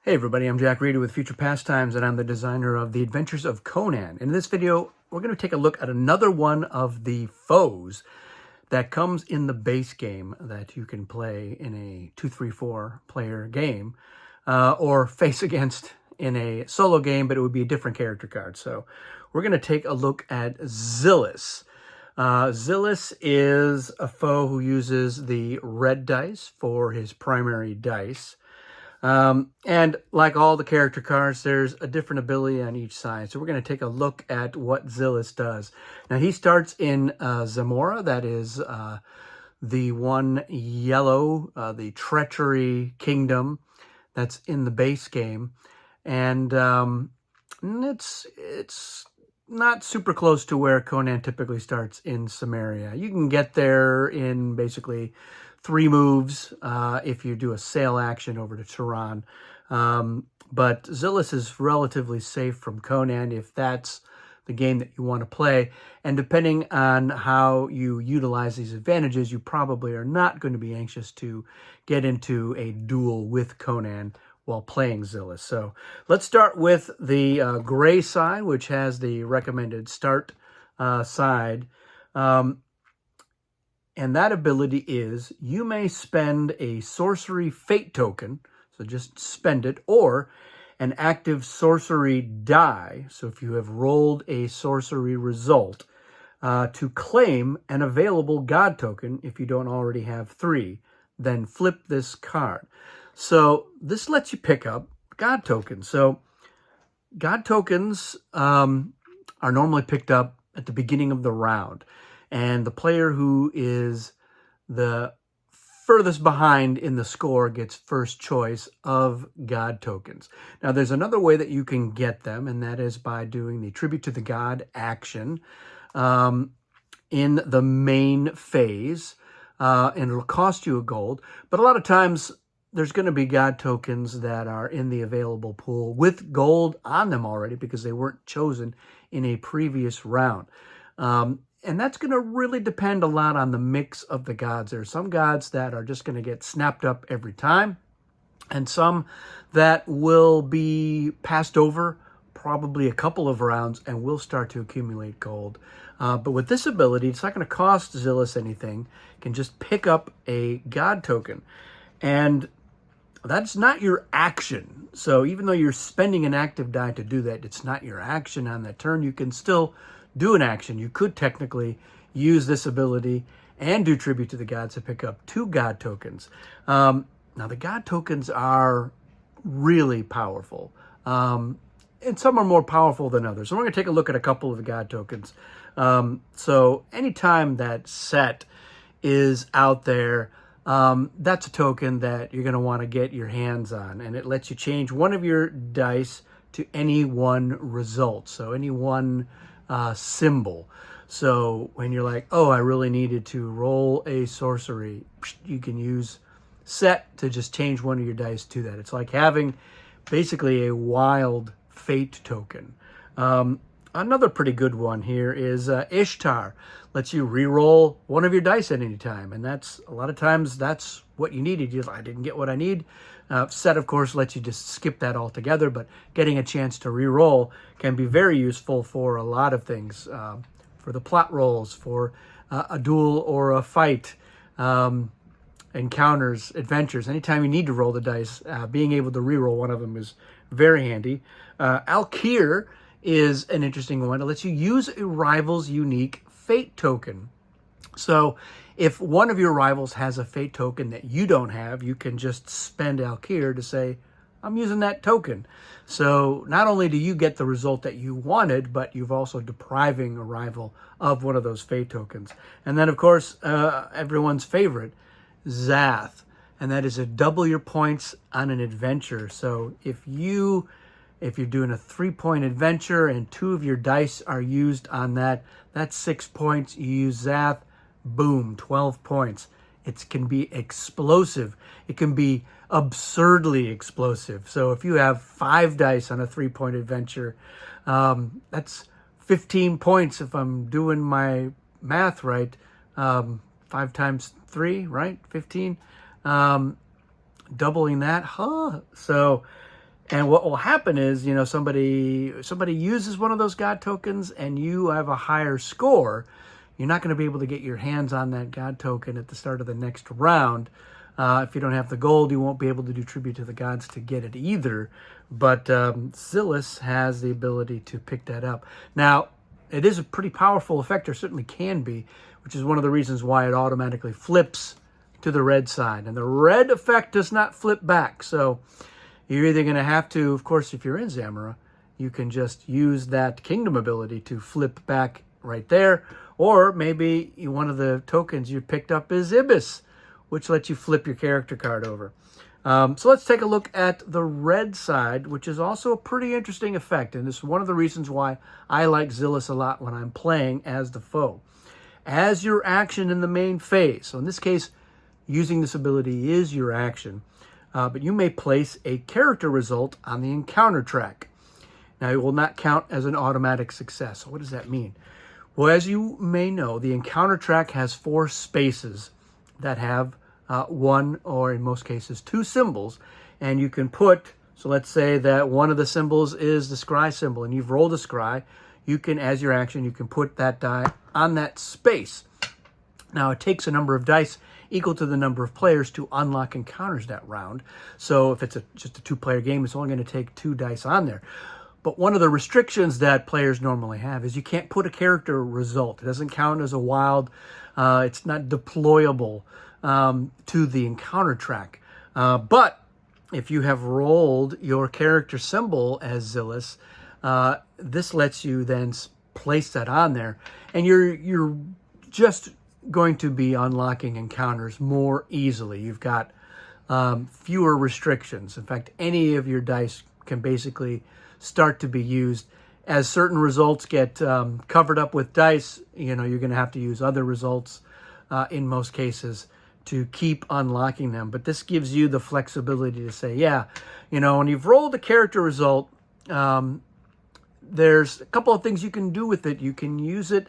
Hey everybody, I'm Jack Reedy with Future Pastimes, and I'm the designer of The Adventures of Conan. In this video, we're going to take a look at another one of the foes that comes in the base game that you can play in a 2-3-4 player game, or face against in a solo game, but it would be a different character card. So we're going to take a look at Tzilus. Tzilus is a foe who uses the red dice for his primary dice. And like all the character cards, there's a different ability on each side. So we're going to take a look at what Tzilus does. Now, he starts in Zamora, that is the one yellow, the treachery kingdom that's in the base game. And it's not super close to where Conan typically starts in Samaria. You can get there in basically 3 moves if you do a sail action over to Tehran. But Tzilus is relatively safe from Conan if that's the game that you want to play. And depending on how you utilize these advantages, you probably are not going to be anxious to get into a duel with Conan while playing Tzilus. So let's start with the gray side, which has the recommended start side. And that ability is, you may spend a sorcery fate token, so just spend it, or an active sorcery die, so if you have rolled a sorcery result, to claim an available god token if you don't already have 3. Then flip this card. So this lets you pick up god tokens. So god tokens are normally picked up at the beginning of the round. And the player who is the furthest behind in the score gets first choice of god tokens. Now, there's another way that you can get them, and that is by doing the Tribute to the God action in the main phase. And it'll cost you a gold. But a lot of times, there's going to be god tokens that are in the available pool with gold on them already because they weren't chosen in a previous round. And that's going to really depend a lot on the mix of the gods. There are some gods that are just going to get snapped up every time, and some that will be passed over probably a couple of rounds and will start to accumulate gold. But with this ability, it's not going to cost Tzilus anything. You can just pick up a god token. And that's not your action. So even though you're spending an active die to do that, it's not your action on that turn. You can still do an action. You could technically use this ability and do Tribute to the Gods to pick up 2 god tokens. Now, the god tokens are really powerful. And some are more powerful than others. So we're going to take a look at a couple of the god tokens. So anytime that set is out there, that's a token that you're going to want to get your hands on. And it lets you change one of your dice to any one result. So any one symbol. So when you're like, oh, I really needed to roll a sorcery, you can use set to just change one of your dice to that. It's like having basically a wild fate token. Another pretty good one here is Ishtar. Lets you re-roll one of your dice at any time. And that's, a lot of times, that's what you needed. I didn't get what I need. Set, of course, lets you just skip that altogether, but getting a chance to re-roll can be very useful for a lot of things. For the plot rolls, for a duel or a fight, encounters, adventures. Anytime you need to roll the dice, being able to re-roll one of them is very handy. Alkir is an interesting one. It lets you use a rival's unique fate token. So if one of your rivals has a fate token that you don't have, you can just spend Alkir to say, I'm using that token. So not only do you get the result that you wanted, but you've also depriving a rival of one of those fate tokens. And then, of course, everyone's favorite, Zath. And that is a double your points on an adventure. So if you're doing a 3-point adventure and 2 of your dice are used on that, that's 6 points. You use Zath, boom, 12 points. It can be explosive. It can be absurdly explosive. So if you have 5 dice on a 3-point adventure, that's 15 points if I'm doing my math right. 5 times 3, right? 15. Doubling that, huh? So And what will happen is, somebody uses one of those God tokens and you have a higher score. You're not going to be able to get your hands on that God token at the start of the next round. If you don't have the gold, you won't be able to do tribute to the gods to get it either. But Tzilus has the ability to pick that up. Now, it is a pretty powerful effect, or certainly can be, which is one of the reasons why it automatically flips to the red side. And the red effect does not flip back. So you're either going to have to, of course, if you're in Zamora, you can just use that kingdom ability to flip back right there. Or maybe one of the tokens you picked up is Ibis, which lets you flip your character card over. So let's take a look at the red side, which is also a pretty interesting effect. And this is one of the reasons why I like Tzilus a lot when I'm playing as the foe. As your action in the main phase, so in this case, using this ability is your action, but you may place a character result on the encounter track. Now, it will not count as an automatic success. So what does that mean? Well, as you may know, the encounter track has 4 spaces that have one, or in most cases, 2 symbols. And you can put, so let's say that one of the symbols is the scry symbol, and you've rolled a scry. You can, as your action, you can put that die on that space. Now, it takes a number of dice equal to the number of players to unlock encounters that round. So if it's just a 2-player game, it's only going to take 2 dice on there. But one of the restrictions that players normally have is you can't put a character result. It doesn't count as a wild. It's not deployable to the encounter track. But if you have rolled your character symbol as Tzilus, this lets you then place that on there. And you're just going to be unlocking encounters more easily. You've got fewer restrictions. In fact, any of your dice can basically start to be used. As certain results get covered up with dice, you're going to have to use other results in most cases to keep unlocking them. But this gives you the flexibility to say, when you've rolled a character result, there's a couple of things you can do with it. You can use it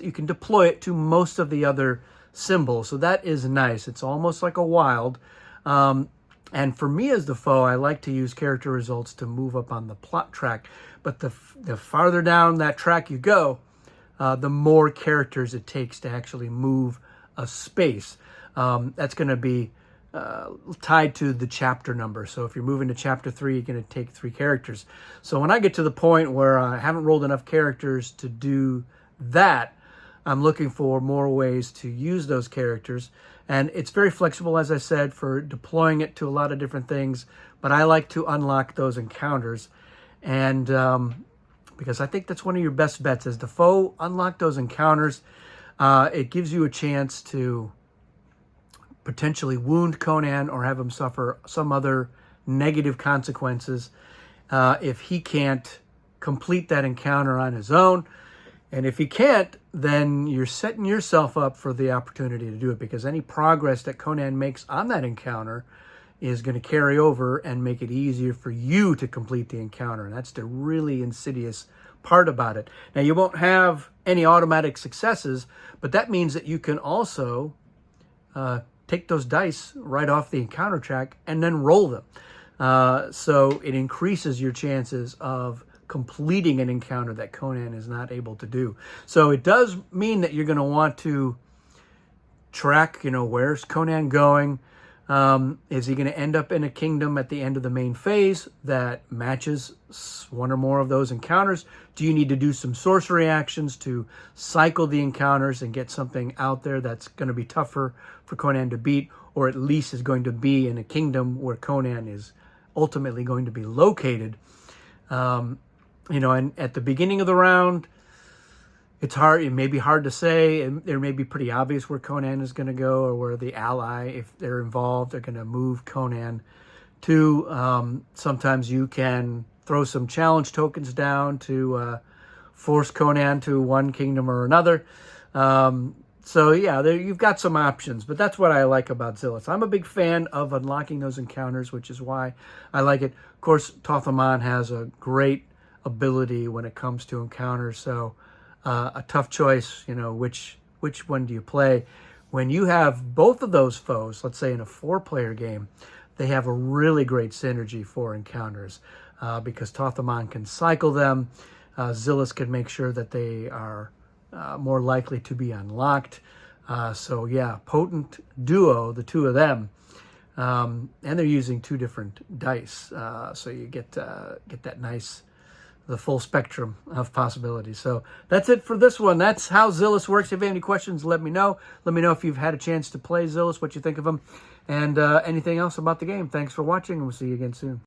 you can deploy it to most of the other symbols. So that is nice. It's almost like a wild. And for me as the foe, I like to use character results to move up on the plot track. But the farther down that track you go, the more characters it takes to actually move a space. That's going to be tied to the chapter number. So if you're moving to chapter 3, you're going to take 3 characters. So when I get to the point where I haven't rolled enough characters to do that, I'm looking for more ways to use those characters. And it's very flexible, as I said, for deploying it to a lot of different things. But I like to unlock those encounters. And because I think that's one of your best bets as the foe, unlock those encounters. It gives you a chance to potentially wound Conan or have him suffer some other negative consequences if he can't complete that encounter on his own. And if he can't, then you're setting yourself up for the opportunity to do it, because any progress that Conan makes on that encounter is going to carry over and make it easier for you to complete the encounter. And that's the really insidious part about it. Now, you won't have any automatic successes, but that means that you can also take those dice right off the encounter track and then roll them. So it increases your chances of completing an encounter that Conan is not able to do. So it does mean that you're going to want to track, where's Conan going? Is he going to end up in a kingdom at the end of the main phase that matches one or more of those encounters? Do you need to do some sorcery actions to cycle the encounters and get something out there that's going to be tougher for Conan to beat, or at least is going to be in a kingdom where Conan is ultimately going to be located? And at the beginning of the round, it's hard. It may be hard to say. It may be pretty obvious where Conan is going to go, or where the ally, if they're involved, are going to move Conan to. Sometimes you can throw some challenge tokens down to force Conan to one kingdom or another. You've got some options, but that's what I like about Tzilus. I'm a big fan of unlocking those encounters, which is why I like it. Of course, Tothaman has a great ability when it comes to encounters, so a tough choice, which one do you play? When you have both of those foes, let's say in a 4-player game, they have a really great synergy for encounters because Tathaman can cycle them. Tzilus can make sure that they are more likely to be unlocked. So yeah, potent duo, the two of them. And they're using 2 different dice. So you get that nice, the full spectrum of possibilities. So that's it for this one. That's how Tzilus works. If you have any questions, let me know. Let me know if you've had a chance to play Tzilus, what you think of them, and anything else about the game. Thanks for watching, and we'll see you again soon.